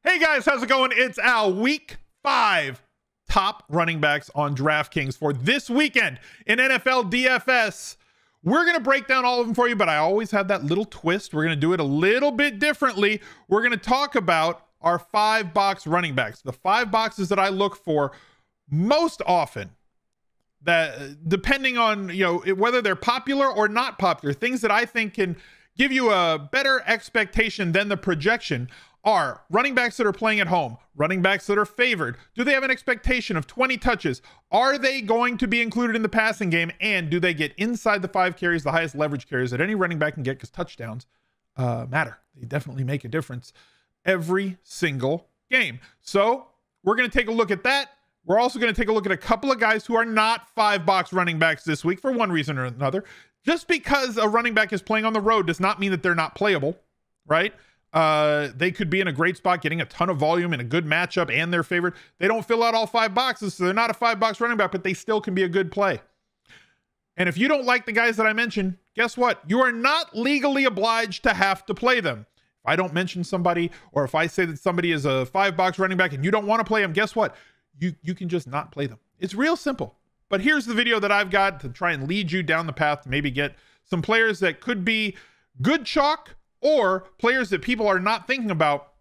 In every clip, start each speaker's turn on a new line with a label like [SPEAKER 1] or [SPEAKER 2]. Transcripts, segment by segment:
[SPEAKER 1] Hey guys, how's it going? It's our week 5 top running backs on Draftkings for this weekend in NFL DFS. We're going to break down all of them for you, but I always have that little twist. We're going to do it a little bit differently. We're going to talk about our 5-box running backs, the 5 boxes that I look for most often, that depending on, whether they're popular or not popular, things that I think can give you a better expectation than the projection are running backs that are playing at home, running backs that are favored. Do they have an expectation of 20 touches? Are they going to be included in the passing game? And do they get inside the 5 carries, the highest leverage carries that any running back can get, because touchdowns matter. They definitely make a difference every single game. So we're going to take a look at that. We're also going to take a look at a couple of guys who are not 5-box running backs this week for one reason or another. Just because a running back is playing on the road does not mean that they're not playable, right? They could be in a great spot, getting a ton of volume in a good matchup, and they're favored. They don't fill out all 5 boxes, so they're not a 5-box running back, but they still can be a good play. And if you don't like the guys that I mentioned, guess what? You are not legally obliged to have to play them. If I don't mention somebody, or if I say that somebody is a 5-box running back and you don't want to play them, guess what? You can just not play them. It's real simple. But here's the video that I've got to try and lead you down the path to maybe get some players that could be good chalk, or players that people are not thinking about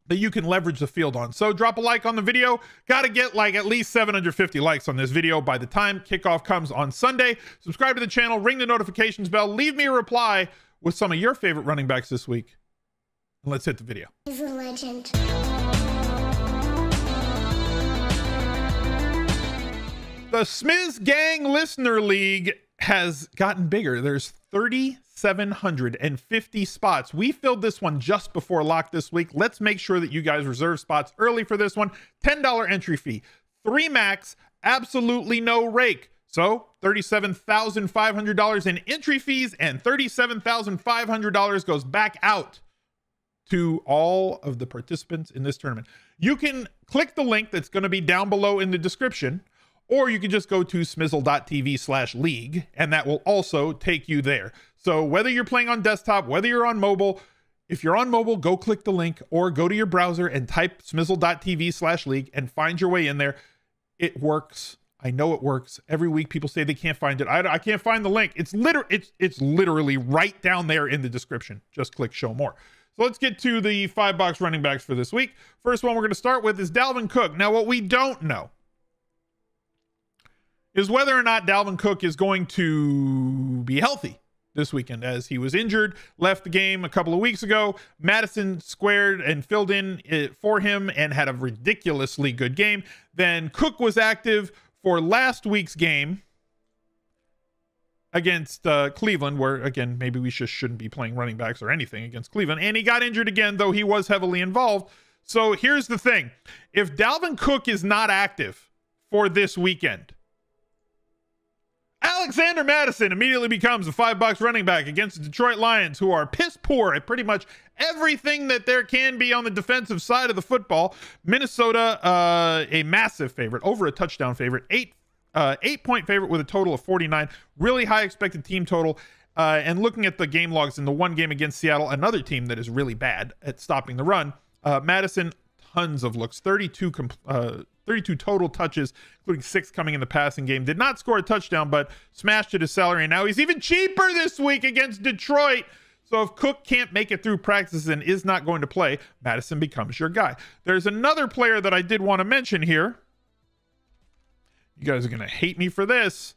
[SPEAKER 1] that you can leverage the field on. So drop a like on the video. Got to get like at least 750 likes on this video by the time kickoff comes on Sunday. Subscribe to the channel, ring the notifications bell, leave me a reply with some of your favorite running backs this week. And let's hit the video.
[SPEAKER 2] He's a legend.
[SPEAKER 1] The SMASHGANG Listener League has gotten bigger. There's 3,750 spots. We filled this one just before lock this week. Let's make sure that you guys reserve spots early for this one. $10 entry fee, 3 max, absolutely no rake. So $37,500 in entry fees, and $37,500 goes back out to all of the participants in this tournament. You can click the link that's going to be down below in the description, or you can just go to smizzle.tv/league, and that will also take you there. So whether you're playing on desktop, whether you're on mobile, if you're on mobile, go click the link or go to your browser and type smizzle.tv/league and find your way in there. It works. I know it works. Every week people say they can't find it. I can't find the link. It's literally right down there in the description. Just click show more. So let's get to the 5-box running backs for this week. First one we're going to start with is Dalvin Cook. Now, what we don't know is whether or not Dalvin Cook is going to be healthy this weekend, as he was injured, left the game a couple of weeks ago. Madison squared and filled in for him and had a ridiculously good game. Then Cook was active for last week's game against Cleveland, where, again, maybe we just shouldn't be playing running backs or anything against Cleveland. And he got injured again, though he was heavily involved. So here's the thing. If Dalvin Cook is not active for this weekend, Alexander Madison immediately becomes a 5-box running back against the Detroit Lions, who are piss poor at pretty much everything that there can be on the defensive side of the football. Minnesota, a massive favorite, over a touchdown favorite, 8-point favorite with a total of 49, really high expected team total. And looking at the game logs in the one game against Seattle, another team that is really bad at stopping the run, Madison, tons of looks, 32 total touches, including 6 coming in the passing game. Did not score a touchdown, but smashed at his salary, and now he's even cheaper this week against Detroit. So if Cook can't make it through practices and is not going to play, Madison becomes your guy. There's another player that I did want to mention here. You guys are going to hate me for this,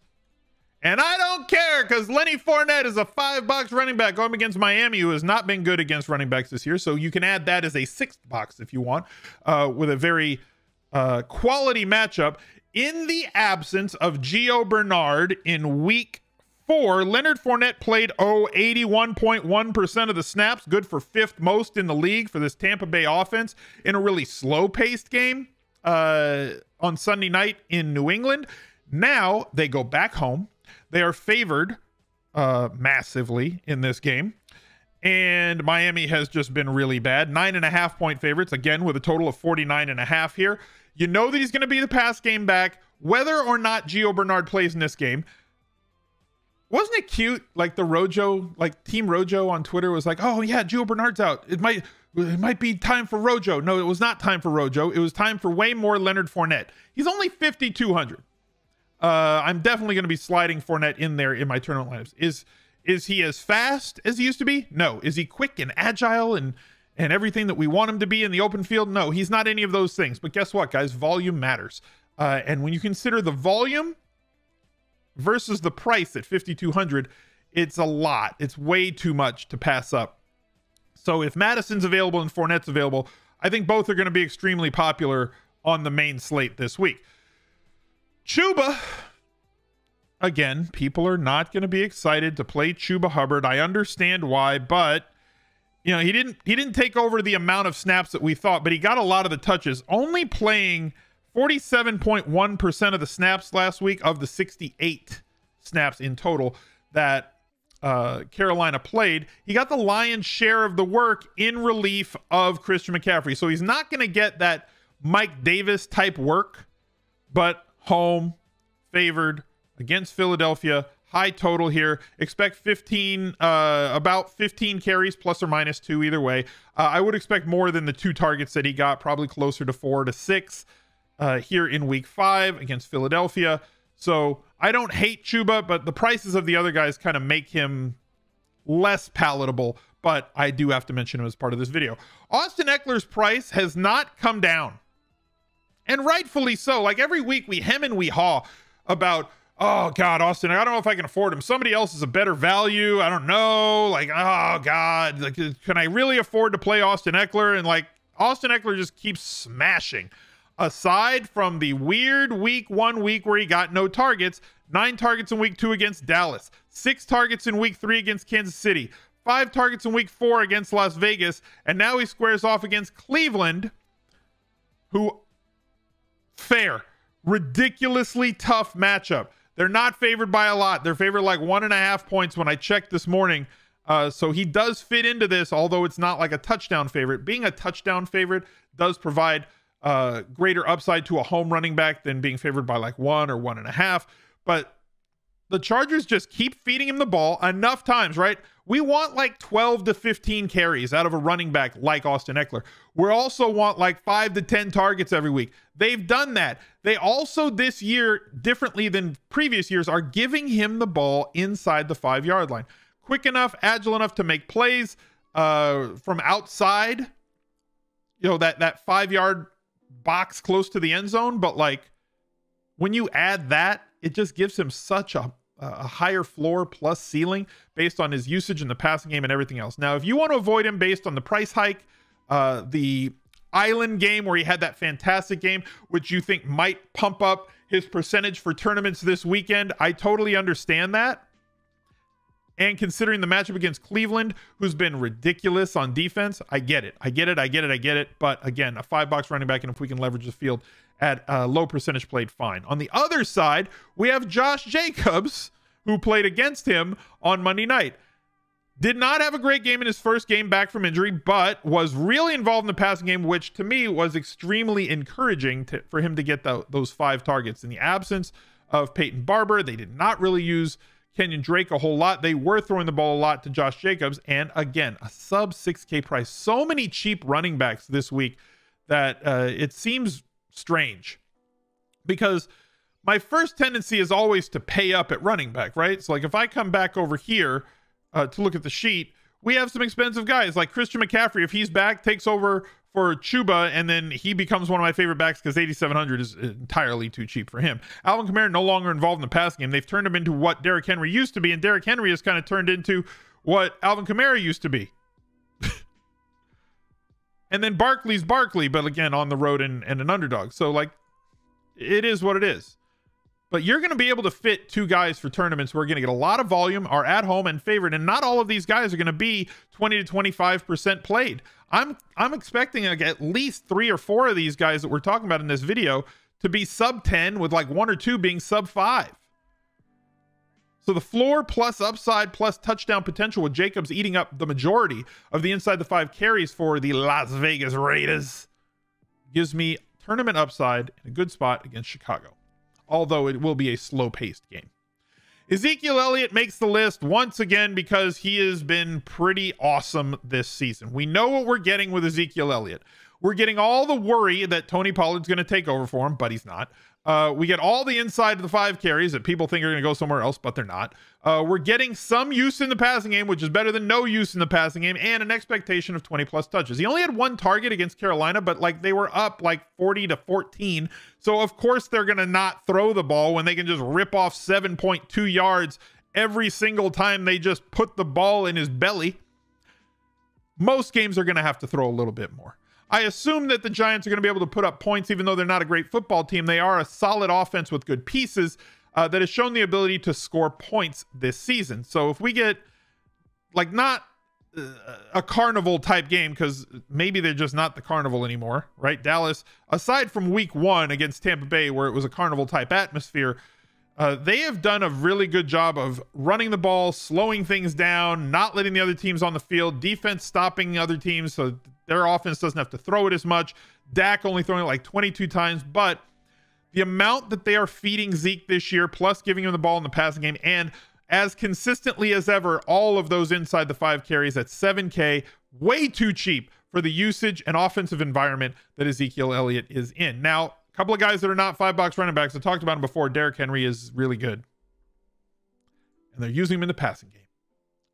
[SPEAKER 1] and I don't care, because Leonard Fournette is a 5-box running back going against Miami, who has not been good against running backs this year. So you can add that as a 6th box if you want, with a very quality matchup. In the absence of Gio Bernard in week 4, Leonard Fournette played 81.1% of the snaps, good for 5th most in the league for this Tampa Bay offense in a really slow-paced game on Sunday night in New England. Now they go back home. They are favored massively in this game, and Miami has just been really bad. 9.5-point favorites, again, with a total of 49.5 here. You know that he's going to be the pass game back, whether or not Gio Bernard plays in this game. Wasn't it cute? Like the Rojo, like Team Rojo on Twitter was like, oh yeah, Gio Bernard's out. It might be time for Rojo. No, it was not time for Rojo. It was time for way more Leonard Fournette. He's only 5,200. I'm definitely going to be sliding Fournette in there in my tournament lineups. Is he as fast as he used to be? No. Is he quick and agile and everything that we want him to be in the open field? No, he's not any of those things. But guess what, guys? Volume matters. And when you consider the volume versus the price at 5,200, it's a lot. It's way too much to pass up. So if Madison's available and Fournette's available, I think both are going to be extremely popular on the main slate this week. Chuba, again, people are not going to be excited to play Chuba Hubbard. I understand why, but you know, he didn't take over the amount of snaps that we thought, but he got a lot of the touches, only playing 47.1% of the snaps last week of the 68 snaps in total that Carolina played. He got the lion's share of the work in relief of Christian McCaffrey. So he's not going to get that Mike Davis type work, but home, favored against Philadelphia, high total here. Expect 15, about 15 carries plus or minus 2 either way. I would expect more than the 2 targets that he got, probably closer to 4 to 6 here in week 5 against Philadelphia. So I don't hate Chuba, but the prices of the other guys kind of make him less palatable, but I do have to mention him as part of this video. Austin Ekeler's price has not come down, and rightfully so. Like every week we hem and we haw about, oh God, Austin, I don't know if I can afford him. Somebody else is a better value. I don't know. Like, oh God, like, can I really afford to play Austin Ekeler? And like Austin Ekeler just keeps smashing. Aside from the weird week 1 week where he got no targets, 9 targets in week 2 against Dallas, 6 targets in week 3 against Kansas City, 5 targets in week 4 against Las Vegas, and now he squares off against Cleveland, who, fair, ridiculously tough matchup. They're not favored by a lot. They're favored like 1.5 points when I checked this morning. So he does fit into this, although it's not like a touchdown favorite. Being a touchdown favorite does provide greater upside to a home running back than being favored by like 1 or 1.5. But the Chargers just keep feeding him the ball enough times, right? We want like 12 to 15 carries out of a running back like Austin Ekeler. We also want like 5 to 10 targets every week. They've done that. They also this year, differently than previous years, are giving him the ball inside the 5-yard line. Quick enough, agile enough to make plays from outside, you know, that 5-yard box close to the end zone. But like when you add that, it just gives him such a higher floor plus ceiling based on his usage in the passing game and everything else. Now, if you want to avoid him based on the price hike, the Island game where he had that fantastic game, which you think might pump up his percentage for tournaments this weekend, I totally understand that. And considering the matchup against Cleveland, who's been ridiculous on defense, I get it. But again, a $5 running back, and if we can leverage the field at low percentage played, fine. On the other side, we have Josh Jacobs, who played against him on Monday night. Did not have a great game in his first game back from injury, but was really involved in the passing game, which to me was extremely encouraging for him to get those 5 targets. In the absence of Peyton Barber, they did not really use Kenyon Drake a whole lot. They were throwing the ball a lot to Josh Jacobs. And again, a sub 6K price. So many cheap running backs this week that it seems strange, because my first tendency is always to pay up at running back, right? So like if I come back over here to look at the sheet, we have some expensive guys like Christian McCaffrey. If he's back, takes over for Chuba, and then he becomes one of my favorite backs because 8,700 is entirely too cheap for him. Alvin Kamara no longer involved in the passing game. They've turned him into what Derrick Henry used to be, and Derrick Henry has kind of turned into what Alvin Kamara used to be. And then Barkley's Barkley, but again, on the road and an underdog. So like, it is what it is. But you're going to be able to fit 2 guys for tournaments who are going to get a lot of volume, are at home and favored, and not all of these guys are going to be 20 to 25% played. I'm expecting like at least 3 or 4 of these guys that we're talking about in this video to be sub 10, with like 1 or 2 being sub 5. So the floor plus upside plus touchdown potential, with Jacobs eating up the majority of the inside the 5 carries for the Las Vegas Raiders, gives me tournament upside in a good spot against Chicago, although it will be a slow-paced game. Ezekiel Elliott makes the list once again because he has been pretty awesome this season. We know what we're getting with Ezekiel Elliott. We're getting all the worry that Tony Pollard's going to take over for him, but he's not. We get all the inside of the 5 carries that people think are going to go somewhere else, but they're not. We're getting some use in the passing game, which is better than no use in the passing game, and an expectation of 20+ touches. He only had 1 target against Carolina, but like they were up like 40-14. So of course they're going to not throw the ball when they can just rip off 7.2 yards every single time they just put the ball in his belly. Most games are going to have to throw a little bit more. I assume that the Giants are going to be able to put up points, even though they're not a great football team. They are a solid offense with good pieces that has shown the ability to score points this season. So if we get like not a carnival type game, because maybe they're just not the carnival anymore, right? Dallas, aside from week 1 against Tampa Bay, where it was a carnival type atmosphere, they have done a really good job of running the ball, slowing things down, not letting the other teams on the field, defense stopping other teams so their offense doesn't have to throw it as much. Dak only throwing it like 22 times, but the amount that they are feeding Zeke this year, plus giving him the ball in the passing game, and as consistently as ever, all of those inside the 5 carries at 7K, way too cheap for the usage and offensive environment that Ezekiel Elliott is in. Now, a couple of guys that are not 5-box running backs, I talked about him before. Derrick Henry is really good. And they're using him in the passing game,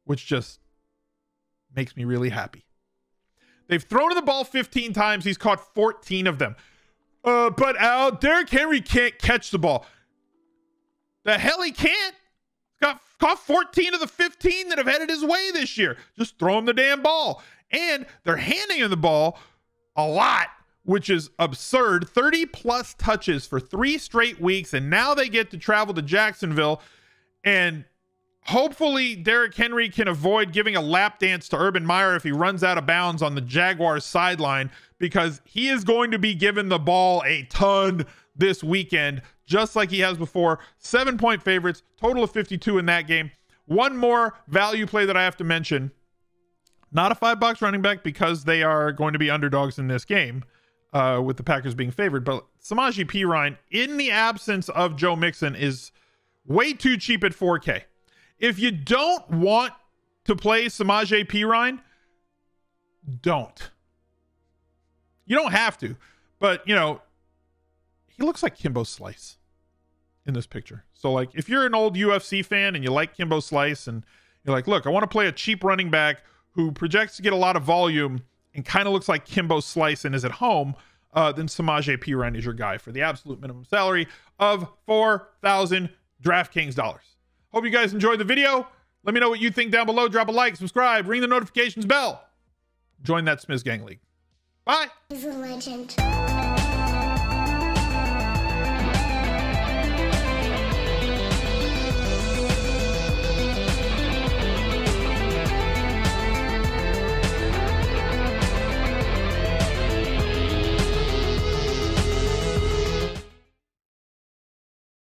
[SPEAKER 1] which just makes me really happy. They've thrown the ball 15 times. He's caught 14 of them. But Al, Derrick Henry can't catch the ball. The hell he can't. He's caught 14 of the 15 that have headed his way this year. Just throw him the damn ball. And they're handing him the ball a lot, which is absurd. 30+ touches for 3 straight weeks. And now they get to travel to Jacksonville. And hopefully Derrick Henry can avoid giving a lap dance to Urban Meyer if he runs out of bounds on the Jaguars sideline, because he is going to be given the ball a ton this weekend, just like he has before. 7-point favorites, total of 52 in that game. One more value play that I have to mention. Not a 5-box running back because they are going to be underdogs in this game with the Packers being favored, but Samaje Perine, in the absence of Joe Mixon, is way too cheap at 4K. If you don't want to play Samaje Perine, don't. You don't have to, but you know, he looks like Kimbo Slice in this picture. So like if you're an old UFC fan and you like Kimbo Slice and you're like, look, I want to play a cheap running back who projects to get a lot of volume and kind of looks like Kimbo Slice and is at home, then Samaje Perine is your guy for the absolute minimum salary of 4,000 DraftKings dollars. Hope you guys enjoyed the video. Let me know what you think down below. Drop a like, subscribe, ring the notifications bell. Join that SMASHGANG League. Bye. He's a legend.